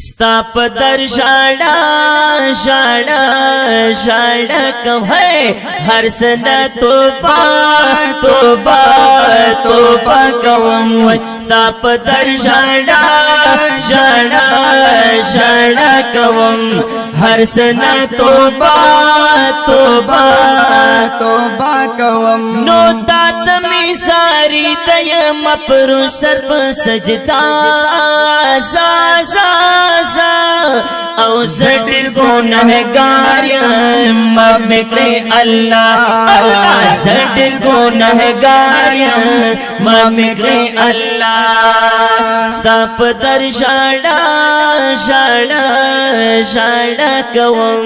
ستا په در ژړا ژړا ژړا کوم هر سنه توبه توبه توبه کوم ستا په در ژړا ژړا ژړا کوم هر سنه توبه توبه توبه کوم نو تات می ساری دیم پر سر په سجدا زا زا زا او زډر ګناهګار یم مکړې الله الله زډر ګناهګار یم مکړې الله ستا په در ژړا ژړا ژړا کوم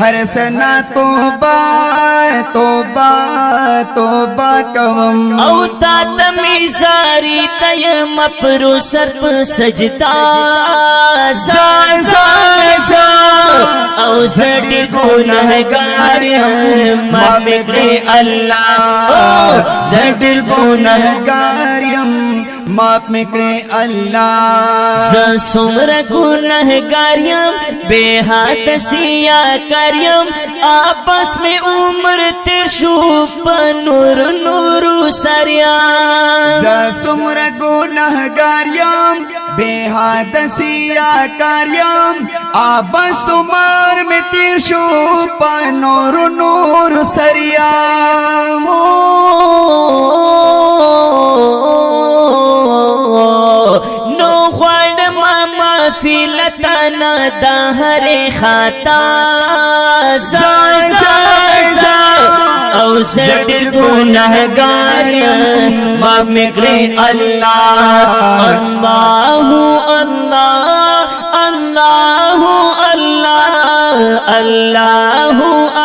هر سنا توبه توبه توبه کوم او تات می ساری تیم پر سر په سجدا زا زا زا او زړی ګناهګار یم مکړې الله زړی ګناهګار یم माफ میکړې الله ز څومره ګناهګار یم بے حد سیا کریم आपस में उम्र تیر شو په نور نور سریا ز څومره ګناهګار یم بے حد سیا کریم आपस عمر میں تیر شو په نور نور سریا فیلتانا دا ہر خطا زا زا زا او زډر ګناهګار معاف میکړې الله الله الله الله الله الله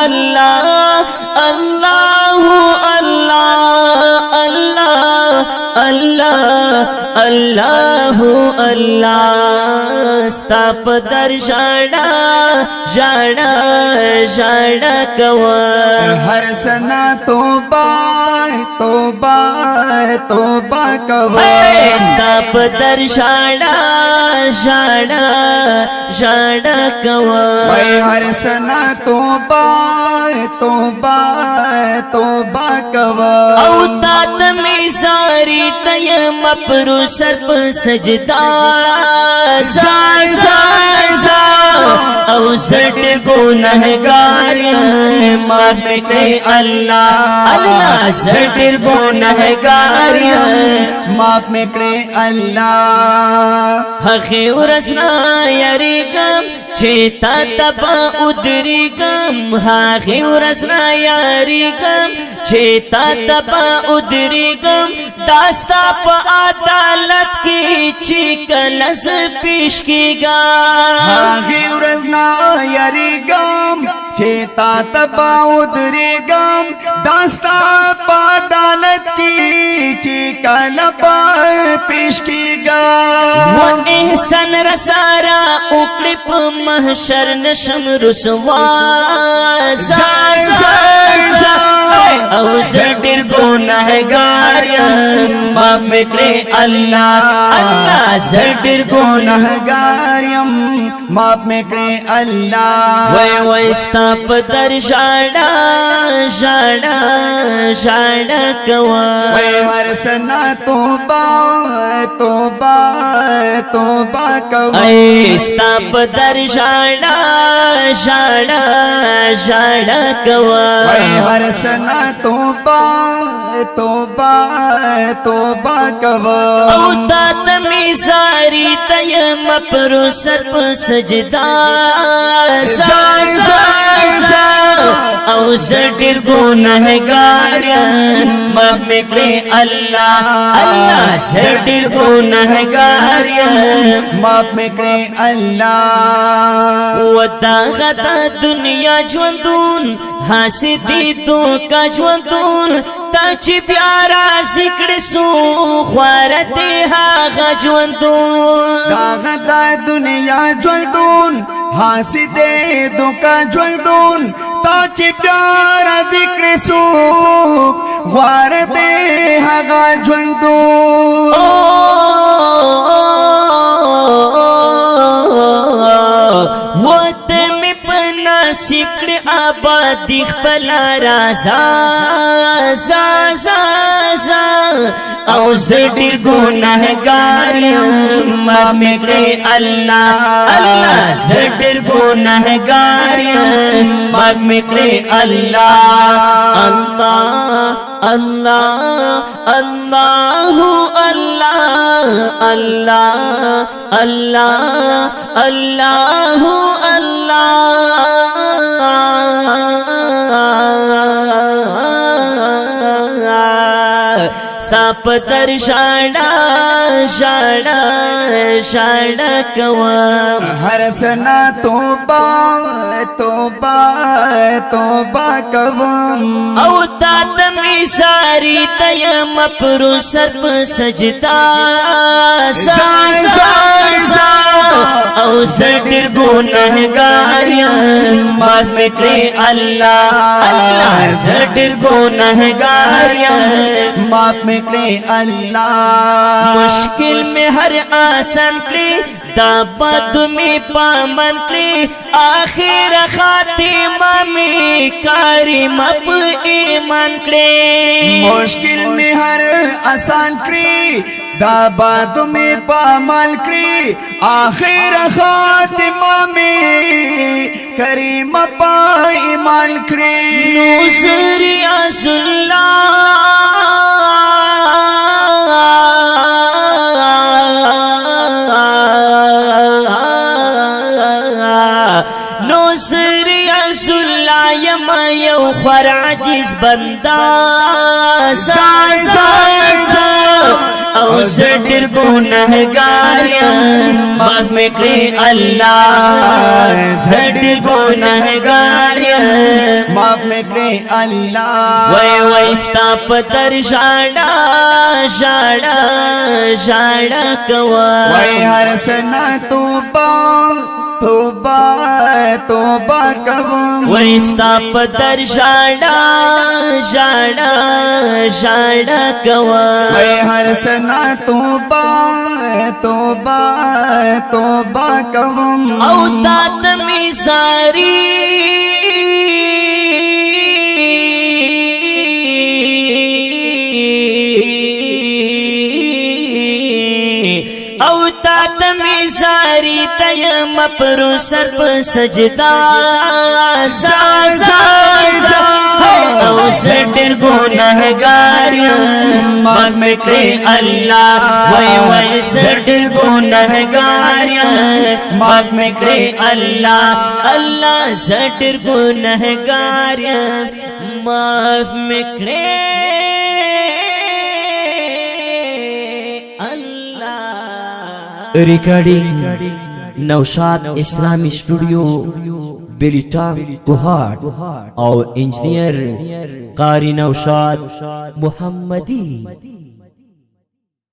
الله الله الله الله ستا په در ژړا ژړا ژړا کوم هر سنا توبه توبه توبه کوم ستا په در ژړا ژړا ژړا کوم هر سنا توبه توبه توبه کوم او تات می ساری تیم پر سر په سجدا زا زا زا او زړ ګناهګار معاف میکړې الله الله زړ ګناهګار معاف میکړې الله هغه ورسنا یریګم چې تا تبا ادریګم هغه ورسنا یریګم چې تا تبا ادریګم داستا په عدالت کې چې کلس پیش کیږي هغه ورځنا یریګم چې تا تبا ودریګم داستا په عدالت کې چې کله پیش کیږي و احسان رسارا اوکړې په محشر نشم رسوا زا زا زا او زډر ګناهګار یم معاف میکړې الله الله زډر ګناهګار یم معاف میکړې الله وای وای ستا په در ژړا ژړا ژړا کوم وای هر سنا توبه توبه توبه کوم ای ستا په در ژړا ژړا ژړا کوم وای هر سنا توبه توبه توبه کوم او تات می ساری تیم پر سر په سجدا زا زا زا او زډر ګناهګار معاف میکړې الله الله زډر ګناهګار معاف میکړې الله ودا غدا دنیا ژوندون حاسدی تو کا ژوندون تا چې پیارا ذکر سو خوارته هغه ژوندون دا غدا دنیا ژوندون حاسدې دوکا ژوندون تا چې پیارا ذکر سو خوارته هغه ژوندون نصیب کړي آبادی خپل رازا زا زا زا او زډیر ګناهګار یم معاف مې کړي الله الله زډیر ګناهګار یم معاف مې کړي الله الله الله الله الله الله الله الله ستا پتر شاړه شاړه شاړه کوم هر سنا توبه توبه توبه کوم او تا تمی ساری تیم پرو سر په سجدا سا سا سا او زډیر ګناهګار یم معاف مې کړي الله الله زډیر ګناهګار یم معاف مې کړي الله مشکل میں ہر آسان کړي دا بد می پامن کړي آخر خاتمه می کریم په ایمان کړي مشکل میں ہر آسان کړي دا باد میں پامل کړي آخر خاتمه میں کریم پا ایمان کړي نوسری یو خور عجیز بندا سا سا سا او زډیر ګناهګار یم معاف مې کړي الله زډیر ګناهګار یم معاف مې کړي الله وای وای ستا پتر شاړه شاړه شاړه کوم وای هر سنا توبه توبه توبه کوم وای ستا پتر شاړه شاړه شاړه کوم وای هر سنا توبه توبه توبه کوم او تا تمی ساری او تا تمی ساری تیم پرو سر په سجدا سا سا سا او زډیر ګناهګار یم معاف مې کړي الله وای وای زډیر ګناهګار یم معاف مې کړي الله الله زډیر ګناهګار یم معاف مې کړي ریکارڈنگ نوشاد اسلامی اسٹوڈیو بلیٹان کوہاٹ اور انجینئر قاری نوشاد محمدی